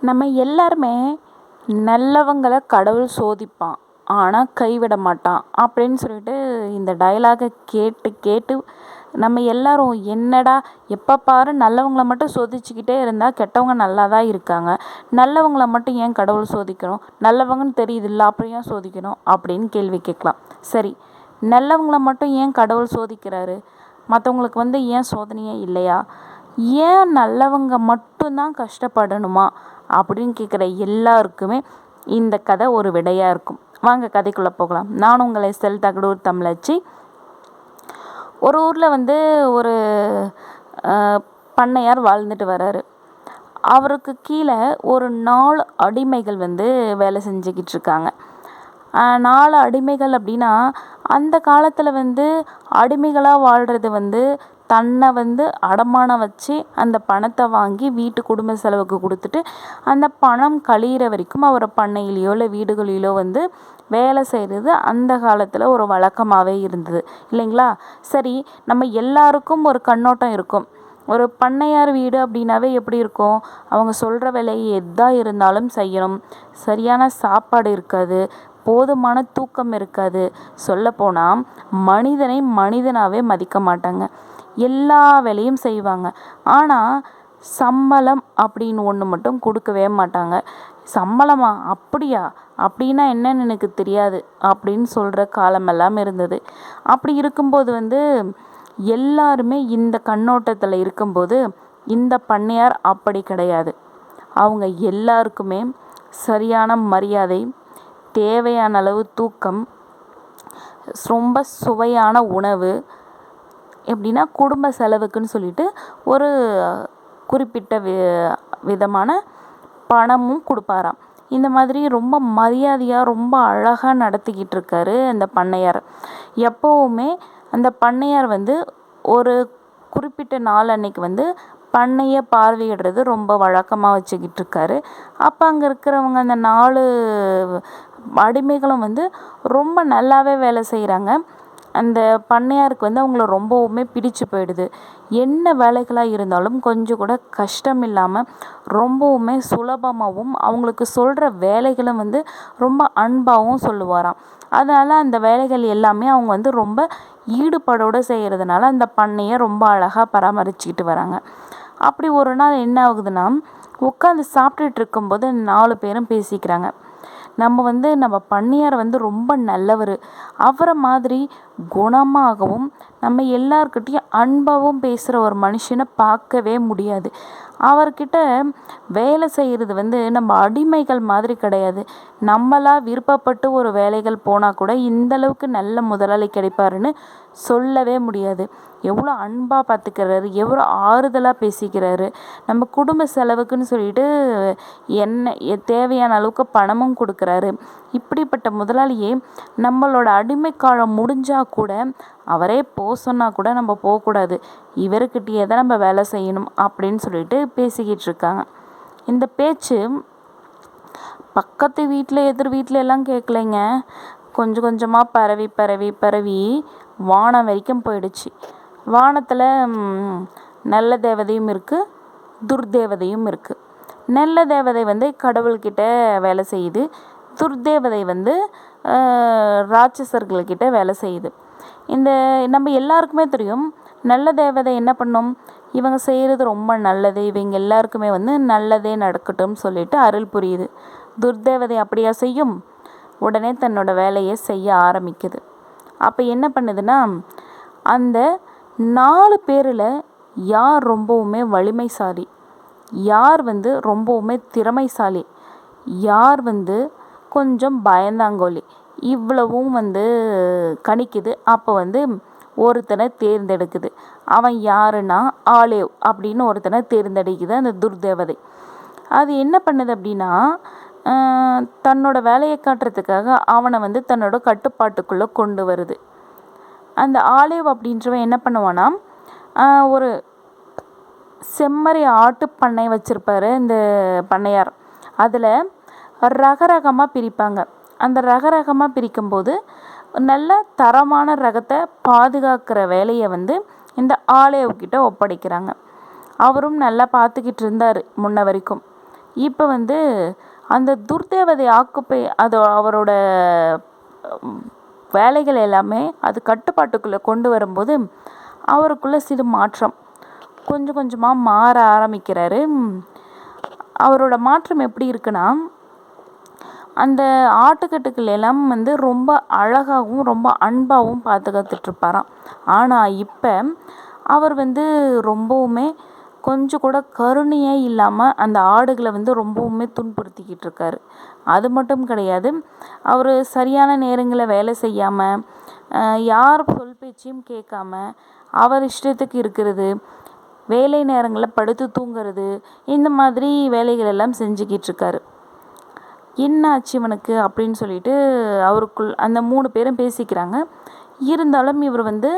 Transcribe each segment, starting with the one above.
நம்ம எல்லாருமே நல்லவங்கள கடவுள் சோதிப்பான், ஆனால் கைவிட மாட்டான் அப்படின்னு சொல்லிட்டு இந்த டயலாகை கேட்டு கேட்டு நம்ம எல்லாரும் என்னடா எப்போ பாரு நல்லவங்கள மட்டும் சோதிச்சுக்கிட்டே இருந்தால் கெட்டவங்க நல்லா தான் இருக்காங்க, நல்லவங்கள மட்டும் ஏன் கடவுள் சோதிக்கணும், நல்லவங்கன்னு தெரியுதுல்ல அப்புறம் ஏன் சோதிக்கணும் அப்படின்னு கேள்வி கேட்கலாம். சரி, நல்லவங்கள மட்டும் ஏன் கடவுள் சோதிக்கிறாரு, மற்றவங்களுக்கு ஏன் சோதனையே இல்லையா, ஏன் நல்லவங்க மட்டும்தான் கஷ்டப்படணுமா அப்படின்னு கேட்குற எல்லாருக்குமே இந்த கதை ஒரு விடையாக இருக்கும். வாங்க கதைக்குள்ளே போகலாம். நான் உங்களை செல் தகடூர் தமிழச்சி. ஒரு ஊரில் ஒரு பண்ணையார் வாழ்ந்துட்டு வர்றாரு. அவருக்கு கீழே ஒரு 4 அடிமைகள் வேலை செஞ்சுக்கிட்டு இருக்காங்க. 4 அடிமைகள் அப்படின்னா அந்த காலத்தில் அடிமைகளாக வாழ்கிறது தன்னை அடமானம் வச்சு அந்த பணத்தை வாங்கி வீட்டு குடும்ப செலவுக்கு கொடுத்துட்டு அந்த பணம் கழியிற வரைக்கும் அவர் பண்ணையிலையோ இல்லை வீடுகளிலோ வேலை செய்கிறது அந்த காலத்தில் ஒரு வழக்கமாகவே இருந்தது இல்லைங்களா? சரி, நம்ம எல்லாருக்கும் ஒரு கண்ணோட்டம் இருக்கும். ஒரு பண்ணையார் வீடு அப்படின்னாவே எப்படி இருக்கும்? அவங்க சொல்கிற வேலையை எதா இருந்தாலும் செய்யணும், சரியான சாப்பாடு இருக்காது, போதுமான தூக்கம் இருக்காது, சொல்லப்போனால் மனிதனை மனிதனாகவே மதிக்க மாட்டாங்க, எல்லா வேலையும் செய்வாங்க. ஆனால் சம்பளம் அப்படின்னு ஒன்று மட்டும் கொடுக்கவே மாட்டாங்க. சம்பளமா, அப்படியா, அப்படின்னா என்னன்னு எனக்கு தெரியாது அப்படின்னு சொல்கிற காலமெல்லாம் இருந்தது. அப்படி இருக்கும்போது எல்லாருமே இந்த கண்ணோட்டத்தில் இருக்கும்போது இந்த பண்ணையார் அப்படி கிடையாது. அவங்க எல்லாருக்குமே சரியான மரியாதை, தேவையான அளவு தூக்கம், ரொம்ப சுவையான உணவு, எப்படின்னா குடும்ப செலவுக்குன்னு சொல்லிட்டு ஒரு குறிப்பிட்ட விதமான பணமும் கொடுப்பாராம். இந்த மாதிரி ரொம்ப மரியாதையாக ரொம்ப அழகாக நடத்திக்கிட்டு இருக்காரு அந்த பண்ணையார். எப்போவுமே அந்த பண்ணையார் ஒரு குறிப்பிட்ட நாள் அன்னைக்கு பண்ணையை பார்வையிடுறது ரொம்ப வழக்கமாக வச்சுக்கிட்டு இருக்காரு. அப்போ அங்கே இருக்கிறவங்க அந்த 4 அடிமைகளும் ரொம்ப நல்லாவே வேலை செய்கிறாங்க. அந்த பண்ணையாருக்கு அவங்கள ரொம்பவுமே பிடிச்சு போயிடுது. என்ன வேலைகளாக இருந்தாலும் கொஞ்சம் கூட கஷ்டம் இல்லாமல் ரொம்பவுமே சுலபமாகவும் அவங்களுக்கு சொல்கிற வேலைகளும் ரொம்ப அன்பாகவும் சொல்லுவாராம். அதனால் அந்த வேலைகள் எல்லாமே அவங்க ரொம்ப ஈடுபாடோடு செய்கிறதுனால அந்த பண்ணையை ரொம்ப அழகாக பராமரிச்சுக்கிட்டு வராங்க. அப்படி ஒரு நாள் என்ன ஆகுதுன்னா, உட்காந்து சாப்பிட்டுட்டு இருக்கும்போது 4 பேரும் பேசிக்கிறாங்க. நம்ம பண்ணையார் ரொம்ப நல்லவர், அவரை மாதிரி குணமாகவும் நம்ம எல்லார்கிட்டையும் அன்பாகவும் பேசுகிற ஒரு மனுஷனை பார்க்கவே முடியாது. அவர்கிட்ட வேலை செய்கிறது நம்ம அடிமைகள் மாதிரி கிடையாது. நம்மளா விருப்பப்பட்டு ஒரு வேலைகள் போனால் கூட இந்தளவுக்கு நல்ல முதலாளி கிடைப்பாருன்னு சொல்லவே முடியாது. எவ்வளோ அன்பாக பார்த்துக்கிறாரு, எவ்வளோ ஆறுதலாக பேசிக்கிறாரு. நம்ம குடும்ப செலவுக்குன்னு சொல்லிட்டு தேவையான அளவுக்கு பணமும் கொடுக்குறாரு. இப்படிப்பட்ட முதலாளியே நம்மளோட அடிமை காலம் முடிஞ்சால் கூட அவரே சொன்னால் கூட நம்ம போகக்கூடாது, இவர்கிட்டயே தான் நம்ம வேலை செய்யணும் அப்படின்னு சொல்லிட்டு பேசிக்கிட்டு இருக்காங்க. இந்த பேச்சு பக்கத்து வீட்டில் எதிர் வீட்டில் எல்லாம் கேட்கலைங்க. கொஞ்சம் கொஞ்சமாக பரவி பரவி பரவி வானம் வரைக்கும் போயிடுச்சு. வானத்தில் நல்ல தேவதையும் இருக்குது, துர்தேவதையும் இருக்குது. நல்ல தேவதை கடவுள்கிட்ட வேலை செய்யுது, துர்தேவதை ராட்சசர்கள்கிட்ட வேலை செய்யுது. இந்த நம்ம எல்லாருக்குமே தெரியும், நல்ல தேவதை என்ன பண்ணும், இவங்க செய்கிறது ரொம்ப நல்லது, இவங்க எல்லாருக்குமே நல்லதே நடக்கட்டும் சொல்லிட்டு அருள் புரியுது. துர்தேவதை அப்படியா செய்யும்? உடனே தன்னோட வேலையை செய்ய ஆரம்பிக்குது. அப்போ என்ன பண்ணுதுன்னா, அந்த 4 பேரில் யார் ரொம்பவுமே வலிமைசாலி, யார் ரொம்பவுமே திறமைசாலி, யார் கொஞ்சம் பயந்தாங்கோலி, இவ்வளவும் கணிக்குது. அப்போ ஒருத்தனை தேர்ந்தெடுக்குது. அவன் யாருன்னா ஆலேவ் அப்படின்னு ஒருத்தனை தேர்ந்தெடுக்குது அந்த துர்தேவதை. அது என்ன பண்ணுது அப்படின்னா, தன்னோட வேலையை காட்டுறதுக்காக அவனை தன்னோட கட்டுப்பாட்டுக்குள்ளே கொண்டு வருது. அந்த ஆலேவ் அப்படின்றவன் என்ன பண்ணுவான்னா, ஒரு செம்மறி ஆட்டு பண்ணை வச்சுருப்பாரு இந்த பண்ணையார். அதில் ரகரகமாக பிரிப்பாங்க. அந்த ரகரகமாக பிரிக்கும்போது நல்ல தரமான ரகத்தை பாதுகாக்கிற வேலையை இந்த ஆலேவ்கிட்ட ஒப்படைக்கிறாங்க. அவரும் நல்லா பார்த்துக்கிட்டு இருந்தார் முன்ன வரைக்கும். இப்போ வந்து அந்த துர்தேவதை அவரோட வேலைகள் எல்லாமே அது கட்டுப்பாட்டுக்குள்ளே கொண்டு வரும்போது அவருக்குள்ள சிறு மாற்றம் கொஞ்சம் கொஞ்சமாக மாற ஆரம்பிக்கிறாரு. அவரோட மாற்றம் எப்படி இருக்குன்னா, அந்த ஆட்டுக்கட்டுக்கள் எல்லாம் வந்து ரொம்ப அழகாகவும் ரொம்ப அன்பாகவும் பாதுகாத்துட்ருப்பாராம். ஆனால் இப்போ அவர் வந்து ரொம்பவுமே கொஞ்சம் கூட கருணையே இல்லாமல் அந்த ஆடுகளை வந்து ரொம்பவுமே துன்புறுத்திக்கிட்டு இருக்காரு. அது மட்டும் கிடையாது, அவர் சரியான நேரங்களில் வேலை செய்யாமல் யார் சொல் பேச்சையும் கேட்காம அவர் இஷ்டத்துக்கு இருக்கிறது, வேலை நேரங்களில் படுத்து தூங்குறது, இந்த மாதிரி வேலைகள் எல்லாம் செஞ்சுக்கிட்டு இருக்காரு. என்ன ஆச்சு இவனுக்கு அப்படின்னு சொல்லிட்டு அவருக்குள் அந்த 3 பேரும் பேசிக்கிறாங்க. இருந்தாலும் இவர் வந்து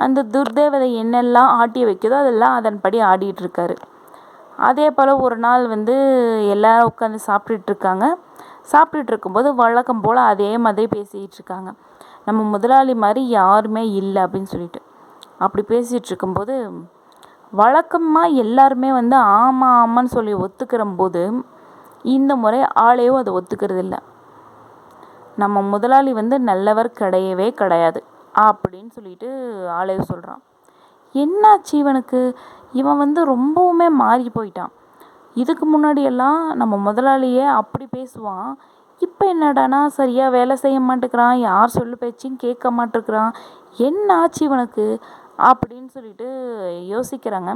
அந்த துர்தேவதை என்னெல்லாம் ஆட்டி வைக்குதோ அதெல்லாம் அதன்படி ஆடிட்டுருக்காரு. அதே போல் ஒரு நாள் வந்து எல்லோரும் உட்காந்து சாப்பிட்டுட்ருக்காங்க. சாப்பிட்டுட்டு இருக்கும்போது வழக்கம் போல் அதே மாதிரி பேசிக்கிட்டு இருக்காங்க. நம்ம முதலாளி மாதிரி யாருமே இல்லை அப்படின்னு சொல்லிட்டு. அப்படி பேசிகிட்டு இருக்கும்போது வழக்கமாக எல்லாருமே வந்து ஆமாம் ஆமான்னு சொல்லி ஒத்துக்கிற போது இந்த முறை ஆளையும் அதை ஒத்துக்கிறது இல்லை. நம்ம முதலாளி வந்து நல்லவர் கிடையவே கிடையாது அப்படின்னு சொல்லிட்டு ஆளைய சொல்கிறான். என்னாச்சு இவனுக்கு? இவன் வந்து ரொம்பவுமே மாறி போயிட்டான். இதுக்கு முன்னாடியெல்லாம் நம்ம முதலாளியே அப்படி பேசுவான். இப்போ என்னடானா சரியாக வேலை செய்ய மாட்டேங்கிறான், யார் சொல்லு பேச்சையும் கேட்க மாட்டேங்கிறான். என்ன ஆச்சு இவனுக்கு அப்படின்னு சொல்லிட்டு யோசிக்கிறாங்க.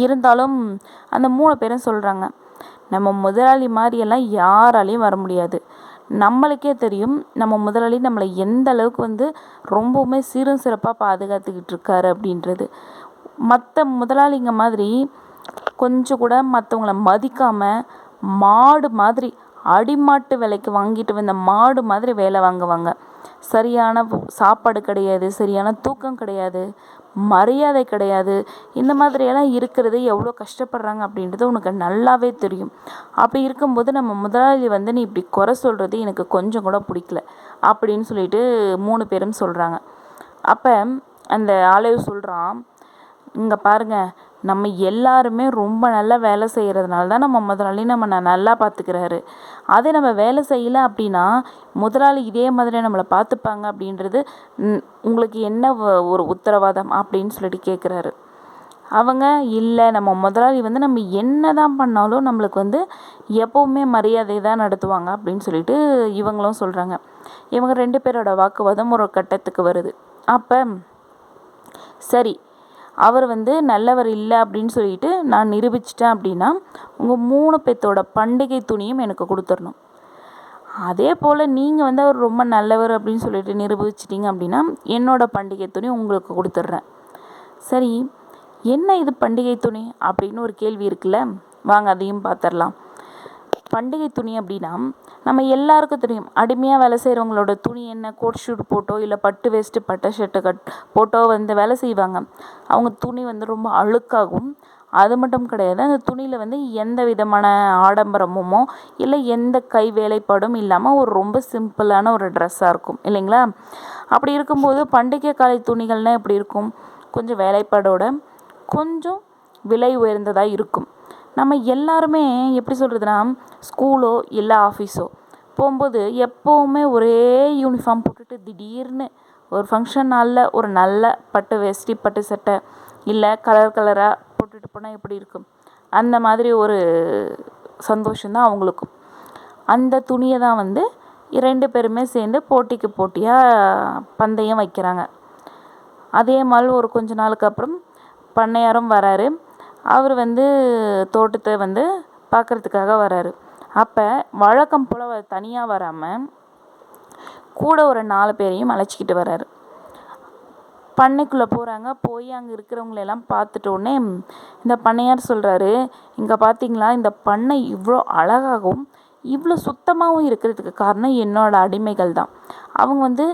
இருந்தாலும் அந்த 3 பேரும் சொல்கிறாங்க, நம்ம முதலாளி மாதிரியெல்லாம் யாராலையும் வர முடியாது. நம்மளுக்கே தெரியும் நம்ம முதலாளி நம்மளை எந்த அளவுக்கு வந்து ரொம்பவுமே சீரும் சிறப்பாக பாதுகாத்துக்கிட்டு இருக்காரு அப்படின்றது. மற்ற முதலாளிங்க மாதிரி கொஞ்சம் கூட மற்றவங்கள மதிக்காமல் மாடு மாதிரி அடிமாட்டு விலைக்கு வாங்கிட்டு வந்த மாடு மாதிரி வேலை வாங்குவாங்க. சரியான சாப்பாடு கிடையாது, சரியான தூக்கம் கிடையாது, மரியாதை கிடையாது. இந்த மாதிரியெல்லாம் இருக்கிறது எவ்வளோ கஷ்டப்படுறாங்க அப்படின்றது உனக்கு நல்லாவே தெரியும். அப்படி இருக்கும்போது நம்ம முதலாளி வந்து நீ இப்படி குறை சொல்கிறது எனக்கு கொஞ்சம் கூட பிடிக்கல அப்படின்னு சொல்லிட்டு 3 பேரும் சொல்கிறாங்க. அப்போ அந்த ஆளு சொல்கிறான், இங்கே பாருங்கள், நம்ம எல்லாருமே ரொம்ப நல்லா வேலை செய்கிறதுனால தான் நம்ம முதலாளி நம்ம நல்லா பார்த்துக்கிறாரு. அதே நம்ம வேலை செய்யலை அப்படின்னா முதலாளி இதே மாதிரி நம்மளை பார்த்துப்பாங்க அப்படின்றது உங்களுக்கு என்ன ஒரு உத்தரவாதம் அப்படின்னு சொல்லிட்டு கேட்குறாரு. அவங்க இல்லை, நம்ம முதலாளி வந்து நம்ம என்ன தான் பண்ணாலும் நம்மளுக்கு வந்து எப்போவுமே மரியாதை தான் நடத்துவாங்க அப்படின்னு சொல்லிட்டு இவங்களும் சொல்கிறாங்க. இவங்க 2 பேரோட வாக்குவாதம் ஒரு கட்டத்துக்கு வருது. அப்போ சரி, அவர் வந்து நல்லவர் இல்லை அப்படின்னு சொல்லிட்டு நான் நிரூபிச்சிட்டேன் அப்படின்னா உங்கள் 3 பேர்த்தோட பண்டிகை துணியும் எனக்கு கொடுத்துடணும். அதே போல் நீங்கள் வந்து அவர் ரொம்ப நல்லவர் அப்படின்னு சொல்லிட்டு நிரூபிச்சிட்டிங்க அப்படின்னா என்னோட பண்டிகை துணி உங்களுக்கு கொடுத்துட்றேன். சரி, என்ன இது பண்டிகை துணி அப்படின்னு ஒரு கேள்வி இருக்குல்ல, வாங்க அதையும் பார்த்துடலாம். பண்டிகை துணி அப்படின்னா நம்ம எல்லாருக்கும் தெரியும், அடிமையாக வேலை செய்கிறவங்களோட துணி என்ன, கோட் ஷூட் போட்டோ இல்லை பட்டு வேஸ்ட்டு பட்டை ஷர்ட்டு போட்டோ வந்து வேலை செய்வாங்க. அவங்க துணி வந்து ரொம்ப அழுக்காகும். அது மட்டும் கிடையாது, அந்த துணியில் வந்து எந்த விதமான ஆடம்பரமுமோ இல்லை எந்த கை வேலைப்பாடும் இல்லாமல் ஒரு ரொம்ப சிம்பிளான ஒரு ட்ரெஸ்ஸாக இருக்கும் இல்லைங்களா? அப்படி இருக்கும்போது பண்டிகை காலை துணிகள்னால் எப்படி இருக்கும்? கொஞ்சம் வேலைப்பாடோட கொஞ்சம் விலை உயர்ந்ததாக இருக்கும். நம்ம எல்லாருமே எப்படி சொல்கிறதுனா, ஸ்கூலோ இல்லை ஆஃபீஸோ போகும்போது எப்போவுமே ஒரே யூனிஃபார்ம் போட்டுட்டு திடீர்னு ஒரு ஃபங்க்ஷன் நாளில் ஒரு நல்ல பட்டு வேஷ்டி பட்டு சட்டை இல்லை கலர் கலராக போட்டுட்டு போனால் எப்படி இருக்கும்? அந்த மாதிரி ஒரு சந்தோஷம்தான் அவங்களுக்கும். அந்த துணியை தான் வந்து 2 பேருமே சேர்ந்து போட்டிக்கு போட்டியாக பந்தயம் வைக்கிறாங்க. அதே மாதிரி ஒரு கொஞ்ச நாளுக்கு அப்புறம் பண்ணையாரும் வராரு. அவர் வந்து தோட்டத்தை வந்து பார்க்குறதுக்காக வராரு. அப்போ வழக்கம் போல் அவர் தனியாக வராமல் கூட ஒரு 4 பேரையும் அழைச்சிக்கிட்டு வராரு. பண்ணைக்குள்ளே போகிறாங்க. போய் அங்கே இருக்கிறவங்களெல்லாம் பார்த்துட்டோடனே இந்த பண்ணையார் சொல்கிறாரு, இங்கே பார்த்தீங்களா, இந்த பண்ணை இவ்வளோ அழகாகவும் இவ்வளோ சுத்தமாகவும் இருக்கிறதுக்கு காரணம் என்னோடய அடிமைகள் தான். அவங்க வந்து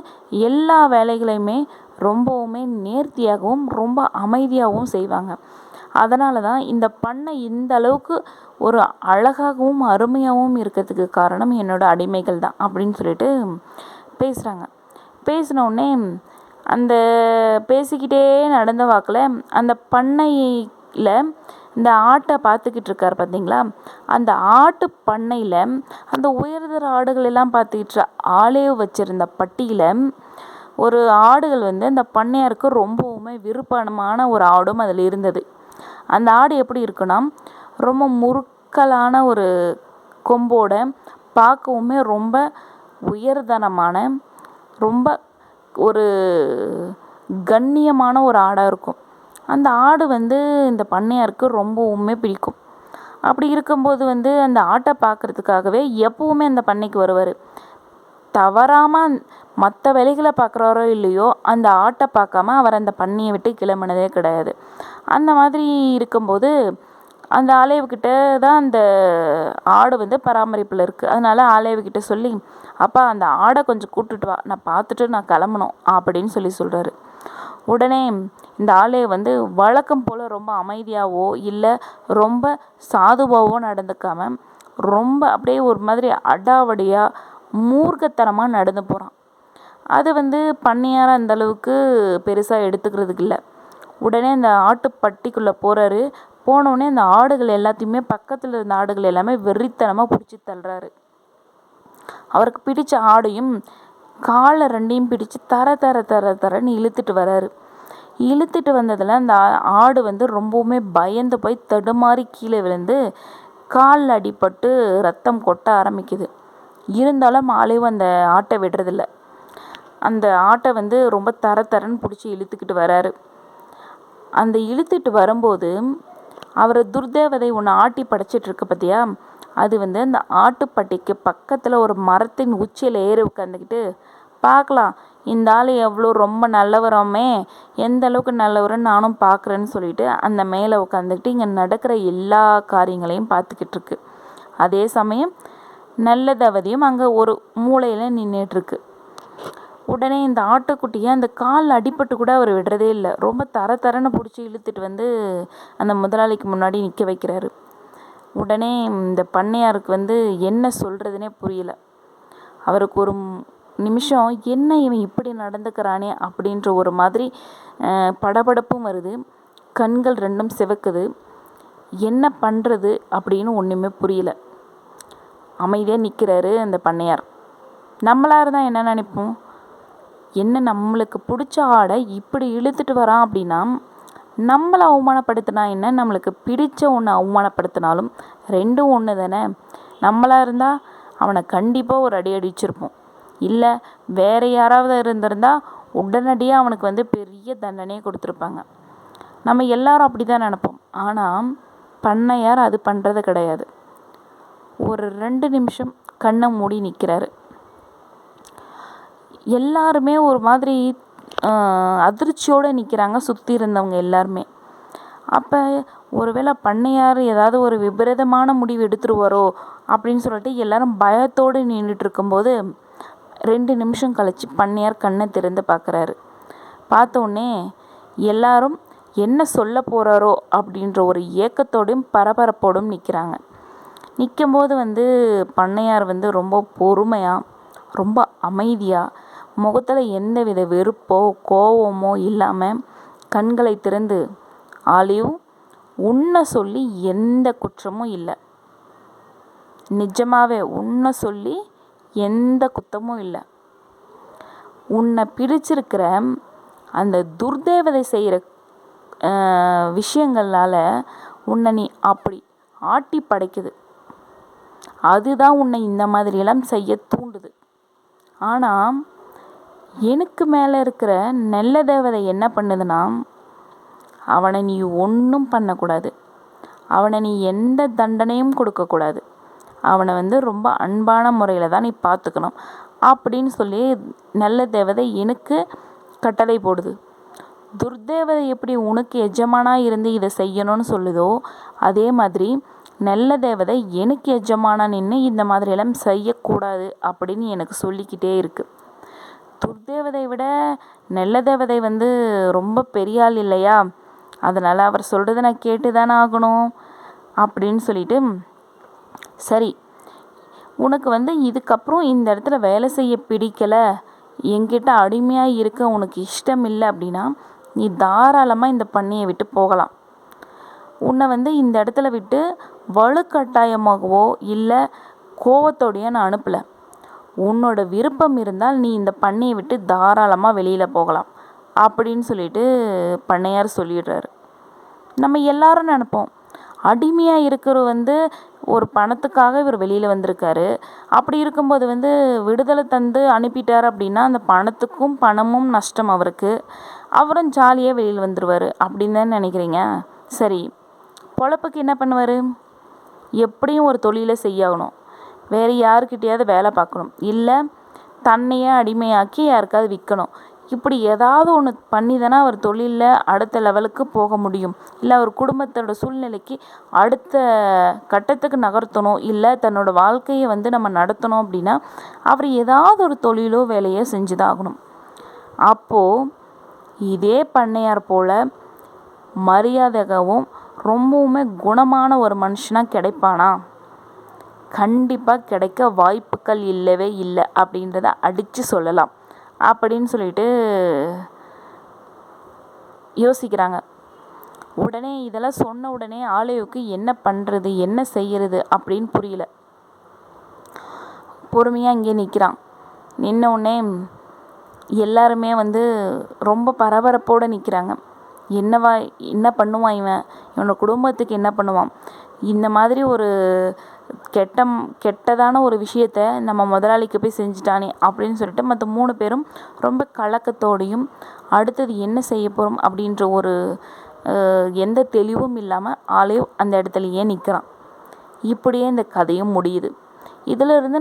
எல்லா வேலைகளையுமே ரொம்பவுமே நேர்த்தியாகவும் ரொம்ப அமைதியாகவும் செய்வாங்க. அதனால தான் இந்த பண்ணை இந்த அளவுக்கு ஒரு அழகாகவும் அருமையாகவும் இருக்கிறதுக்கு காரணம் என்னோடய அடிமைகள் தான் அப்படின்னு சொல்லிட்டு பேசுகிறாங்க. பேசினோடனே அந்த பேசிக்கிட்டே நடந்த வாக்கில் அந்த பண்ணையில் இந்த ஆட்டை பார்த்துக்கிட்டு இருக்கார் பார்த்தீங்களா, அந்த ஆட்டு பண்ணையில் அந்த உயர்தர ஆடுகள் எல்லாம் பார்த்துக்கிட்டு ஆளே வச்சிருந்த பட்டியில் ஒரு ஆடுகள் வந்து அந்த பண்ணையாருக்கு ரொம்பவுமே விருப்பமான ஒரு ஆடும் அதில் இருந்தது. அந்த ஆடு எப்படி இருக்குன்னா, ரொம்ப முறுக்கலான ஒரு கொம்போட, பார்க்கவுமே ரொம்ப உயர்தனமான, ரொம்ப ஒரு கண்ணியமான ஒரு ஆடாக இருக்கும். அந்த ஆடு வந்து இந்த பண்ணையாருக்கு ரொம்பவுமே பிடிக்கும். அப்படி இருக்கும்போது வந்து அந்த ஆட்டை பார்க்குறதுக்காகவே எப்பவுமே அந்த பண்ணைக்கு வருவார். தவறாமல் மற்ற வேலைகளை பார்க்குறாரோ இல்லையோ, அந்த ஆட்டை பார்க்காம அவர் அந்த பண்ணையை விட்டு கிளம்பினதே கிடையாது. அந்த மாதிரி இருக்கும்போது அந்த ஆலேவுக்கிட்ட தான் அந்த ஆடு வந்து பராமரிப்பில் இருக்குது. அதனால ஆலேவுக்கிட்ட சொல்லி, அப்பா அந்த ஆடை கொஞ்சம் கூப்பிட்டுட்டு வா, நான் பார்த்துட்டு நான் கிளம்பணும் அப்படின்னு சொல்கிறாரு. உடனே இந்த ஆளே வந்து வழக்கம் போல் ரொம்ப அமைதியாகவோ இல்லை ரொம்ப சாதுவாகவோ நடந்துக்காமல் ரொம்ப அப்படியே ஒரு மாதிரி அடாவடியாக மூர்க்கத்தனமாக நடந்து போகிறான். அது வந்து பண்ணையார் அந்தளவுக்கு பெருசாக எடுத்துக்கிறதுக்கு இல்லை. உடனே அந்த ஆட்டுப்பட்டிக்குள்ளே போகிறாரு. போனோடனே அந்த ஆடுகள் எல்லாத்தையுமே, பக்கத்தில் இருந்த ஆடுகள் எல்லாமே வெறித்தனமாக பிடிச்சி தள்ளுறாரு. அவருக்கு பிடிச்ச ஆடையும் காலை ரெண்டையும் பிடிச்சி தர தர தர தரன்னு இழுத்துட்டு வராரு. இழுத்துட்டு வந்ததில் அந்த ஆடு வந்து ரொம்பவுமே பயந்து போய் தடுமாறி கீழே விழுந்து காலில் அடிபட்டு ரத்தம் கொட்ட ஆரம்பிக்குது. இருந்தாலும் ஆளையும் அந்த ஆட்டை விடுறதில்ல. அந்த ஆட்டை வந்து ரொம்ப தர தரன்னு பிடிச்சி இழுத்துக்கிட்டு வராரு. அந்த இழுத்துட்டு வரும்போது அவர் துர்தேவதை ஒன்று ஆட்டி படைச்சிட்ருக்கு பார்த்தியா, அது வந்து அந்த ஆட்டுப்பட்டிக்கு பக்கத்தில் ஒரு மரத்தின் உச்சியில் ஏறி உட்காந்துக்கிட்டு, பார்க்கலாம் இந்த ஆள் எவ்வளோ ரொம்ப நல்லவராமே, எந்த அளவுக்கு நல்லவருன்னு நானும் பார்க்குறேன்னு சொல்லிட்டு அந்த மேலே உட்காந்துக்கிட்டு இங்கே நடக்கிற எல்லா காரியங்களையும் பார்த்துக்கிட்டு இருக்கு. அதே சமயம் நல்லதவதியும் அங்கே ஒரு மூலையில் நின்றுட்டுருக்கு. உடனே இந்த ஆட்டுக்குட்டியை அந்த கால் அடிபட்டு கூட அவர் விடுறதே இல்லை. ரொம்ப தர தரன்னு பிடிச்சி இழுத்துட்டு வந்து அந்த முதலாளிக்கு முன்னாடி நிற்க வைக்கிறாரு. உடனே இந்த பண்ணையாருக்கு வந்து என்ன சொல்கிறதுனே புரியல. அவருக்கு ஒரு நிமிஷம் என்ன இவன் இப்படி நடந்துக்கிறானே அப்படின்ற ஒரு மாதிரி படபடப்பும் வருது. கண்கள் ரெண்டும் சிவக்குது. என்ன பண்ணுறது அப்படின்னு ஒன்றுமே புரியல. அமைதியாக நிற்கிறாரு அந்த பண்ணையார். நம்மளாக இருந்தால் என்ன நினைப்போம்? என்ன நம்மளுக்கு பிடிச்ச ஆடை இப்படி இழுத்துட்டு வரான் அப்படின்னா நம்மளை அவமானப்படுத்தினா என்ன, நம்மளுக்கு பிடிச்ச ஒன்று அவமானப்படுத்தினாலும் ரெண்டும் ஒன்று தானே. நம்மளாக இருந்தால் அவனை கண்டிப்பாக ஒரு அடி அடிச்சிருப்போம். இல்லை வேறு யாராவது இருந்திருந்தால் உடனடியாக அவனுக்கு வந்து பெரிய தண்டனையை கொடுத்துருப்பாங்க. நம்ம எல்லாரும் அப்படி தான் நினைப்போம். ஆனால் பண்ணையார் அது பண்ணுறது கிடையாது. ஒரு 2 நிமிஷம் கண்ணை மூடி நிற்கிறாரு. எல்லாருமே ஒரு மாதிரி அதிர்ச்சியோடு நிற்கிறாங்க, சுற்றி இருந்தவங்க எல்லாருமே. அப்போ ஒருவேளை பண்ணையார் ஏதாவது ஒரு விபரீதமான முடிவு எடுத்துருவாரோ அப்படின்னு சொல்லிட்டு எல்லாரும் பயத்தோடு நின்றுட்டு இருக்கும்போது 2 நிமிஷம் கழித்து பண்ணையார் கண்ணை திறந்து பார்க்குறாரு. பார்த்த உடனே எல்லாரும் என்ன சொல்ல போகிறாரோ அப்படின்ற ஒரு ஏக்கத்தோடும் பரபரப்போடும் நிற்கிறாங்க. நிற்கும்போது வந்து பண்ணையார் வந்து ரொம்ப பொறுமையாக, ரொம்ப அமைதியாக, முகத்தில் எந்தவித வெறுப்போ கோவமோ இல்லாமல் கண்களை திறந்து, ஆலிவ் உன்னை சொல்லி எந்த குற்றமும் இல்லை, நிஜமாவே உன்னை சொல்லி எந்த குத்தமும் இல்லை, உன்னை பிடிச்சிருக்கிற அந்த துர்தேவதை செய்கிற விஷயங்களால் உன்னை நீ அப்படி ஆட்டி படைக்குது, அதுதான் உன்னை இந்த மாதிரியெல்லாம் செய்ய தூண்டுது. ஆனால் எனக்கு மேலே இருக்கிற நல்ல தேவதை என்ன பண்ணுதுன்னா, அவனை நீ ஒன்றும் பண்ணக்கூடாது, அவனை நீ எந்த தண்டனையும் கொடுக்கக்கூடாது, அவனை வந்து ரொம்ப அன்பான முறையில் தான் நீ பார்த்துக்கணும் அப்படின்னு சொல்லி நல்ல தேவதை எனக்கு கட்டளை போடுது. துர்தேவதை எப்படி உனக்கு எஜமானாக இருந்து இதை செய்யணும்னு சொல்லுதோ, அதே மாதிரி நல்ல தேவதை எனக்கு எஜமானா நின்று இந்த மாதிரியெல்லாம் செய்யக்கூடாது அப்படின்னு எனக்கு சொல்லிக்கிட்டே இருக்குது. துர்தேவதை விட நல்ல தேவதை வந்து ரொம்ப பெரிய ஆள் இல்லையா, அதனால் அவர் சொல்கிறத நான் கேட்டு தானே ஆகணும் அப்படின்னு சொல்லிட்டு, சரி உனக்கு வந்து இதுக்கப்புறம் இந்த இடத்துல வேலை செய்ய பிடிக்கலை, என்கிட்ட அடிமையாக இருக்க உனக்கு இஷ்டம் இல்லை அப்படின்னா நீ தாராளமாக இந்த பண்ணையை விட்டு போகலாம். உன்னை வந்து இந்த இடத்துல விட்டு வலுக்கட்டாயமாகவோ இல்லை கோவத்தோடையோ நான் அனுப்பலை. உன்னோட விருப்பம் இருந்தால் நீ இந்த பண்ணையை விட்டு தாராளமாக வெளியில் போகலாம் அப்படின்னு சொல்லிட்டு பண்ணையார் சொல்லிடுறாரு. நம்ம எல்லாரும் நினைப்போம், அடிமையாக இருக்கிற வந்து ஒரு பணத்துக்காக இவர் வெளியில் வந்திருக்காரு, அப்படி இருக்கும்போது வந்து விடுதலை தந்து அனுப்பிட்டார் அப்படின்னா அந்த பணத்துக்கும் பணமும் நஷ்டம் அவருக்கு, அவரும் ஜாலியாக வெளியில் வந்துடுவார் அப்படின்னு தான் நினைக்கிறீங்க. சரி, பொழப்புக்கு என்ன பண்ணுவார்? எப்படியும் ஒரு தொழிலை செய்யணும், வேறு யாருக்கிட்டையாவது வேலை பார்க்கணும், இல்லை தன்னையே அடிமையாக்கி யாருக்காவது விற்கணும். இப்படி ஏதாவது ஒன்று பண்ணி தானே அவர் தொழிலில் அடுத்த லெவலுக்கு போக முடியும், இல்லை அவர் குடும்பத்தோட சூழ்நிலைக்கு அடுத்த கட்டத்துக்கு நகர்த்தணும், இல்லை தன்னோட வாழ்க்கையை வந்து நம்ம நடத்தணும் அப்படின்னா அவர் ஏதாவது ஒரு தொழிலோ வேலையோ செஞ்சுதான் ஆகணும். அப்போது இதே பண்ணையார் போல் மரியாதையாகவும் ரொம்பவுமே குணமான ஒரு மனுஷனாக கிடைப்பானா? கண்டிப்பாக கிடைக்க வாய்ப்புகள் இல்லவே இல்லை அப்படின்றத அடித்து சொல்லலாம் அப்படின்னு சொல்லிட்டு யோசிக்கிறாங்க. உடனே இதெல்லாம் சொன்ன உடனே ஆலயோவுக்கு என்ன பண்ணுறது என்ன செய்கிறது அப்படின்னு புரியல. பொறுமையாக இங்கே நிற்கிறான். நின்ன உடனே எல்லாருமே வந்து ரொம்ப பரபரப்போடு நிற்கிறாங்க. என்ன பண்ணுவான் இவன், இவனோட குடும்பத்துக்கு என்ன பண்ணுவான், இந்த மாதிரி ஒரு கெட்டதான ஒரு விஷயத்த நம்ம முதலாளிக்கு போய் செஞ்சுட்டானே அப்படின்னு சொல்லிட்டு மற்ற 3 பேரும் ரொம்ப கலக்கத்தோடையும் அடுத்தது என்ன செய்ய போகிறோம் அப்படின்ற ஒரு எந்த தெளிவும் இல்லாமல் ஆளே அந்த இடத்துலையே நிற்கிறான். இப்படியே இந்த கதையும் முடியுது. இதிலிருந்து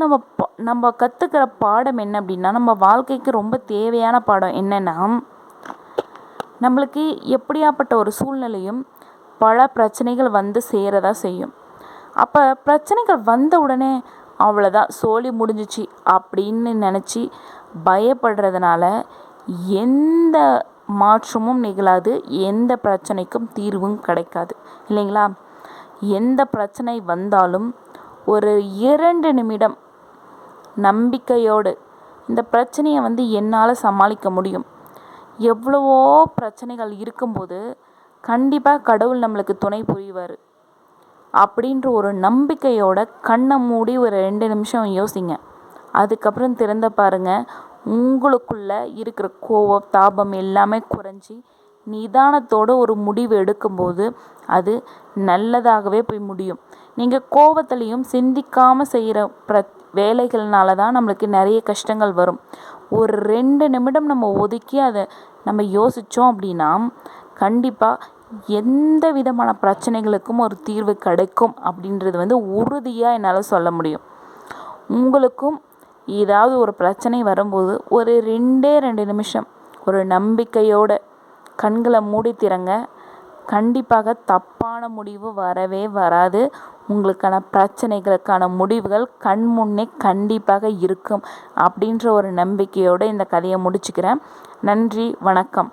நம்ம கற்றுக்கிற பாடம் என்ன அப்படின்னா, நம்ம வாழ்க்கைக்கு ரொம்ப தேவையான பாடம் என்னென்னா, நம்மளுக்கு எப்படியாப்பட்ட ஒரு சூழ்நிலையும் பல பிரச்சனைகள் வந்து சேரதா செய்யும். அப்போ பிரச்சனைகள் வந்த உடனே அவ்வளோதான் சோலி முடிஞ்சிச்சு அப்படின்னு நினச்சி பயப்படுறதுனால எந்த மாற்றமும் நிகழாது, எந்த பிரச்சனைக்கும் தீர்வும் கிடைக்காது இல்லைங்களா? எந்த பிரச்சனை வந்தாலும் ஒரு 2 நிமிடம் நம்பிக்கையோடு இந்த பிரச்சனையை வந்து என்னால் சமாளிக்க முடியும், எவ்வளவோ பிரச்சனைகள் இருக்கும்போது கண்டிப்பாக கடவுள் நம்மளுக்கு துணை புரிவார் அப்படின்ற ஒரு நம்பிக்கையோட கண்ணை மூடி ஒரு 2 நிமிஷம் யோசிங்க. அதுக்கப்புறம் திறந்த பாருங்கள், உங்களுக்குள்ள இருக்கிற கோபம் தாபம் எல்லாமே குறைஞ்சி நிதானத்தோடு ஒரு முடிவு எடுக்கும்போது அது நல்லதாகவே போய் முடியும். நீங்கள் கோபத்துலேயும் சிந்திக்காமல் செய்கிற வேலைகள்னால தான் நம்மளுக்கு நிறைய கஷ்டங்கள் வரும். ஒரு 2 நிமிடம் நம்ம ஒதுக்கி அதை நம்ம யோசித்தோம் அப்படின்னா கண்டிப்பாக எந்த விதமான பிரச்சனைகளுக்கும் ஒரு தீர்வு கிடைக்கும் அப்படின்றது வந்து உறுதியாக என்னால் சொல்ல முடியும். உங்களுக்கும் ஏதாவது ஒரு பிரச்சனை வரும்போது ஒரு 2 நிமிஷம் ஒரு நம்பிக்கையோட கண்களை மூடி திறங்க. கண்டிப்பாக தப்பான முடிவு வரவே வராது. உங்களுக்கான பிரச்சனைகளுக்கான முடிவுகள் கண் முன்னே கண்டிப்பாக இருக்கும் அப்படின்ற ஒரு நம்பிக்கையோடு இந்த கதையை முடிச்சுக்கிறேன். நன்றி, வணக்கம்.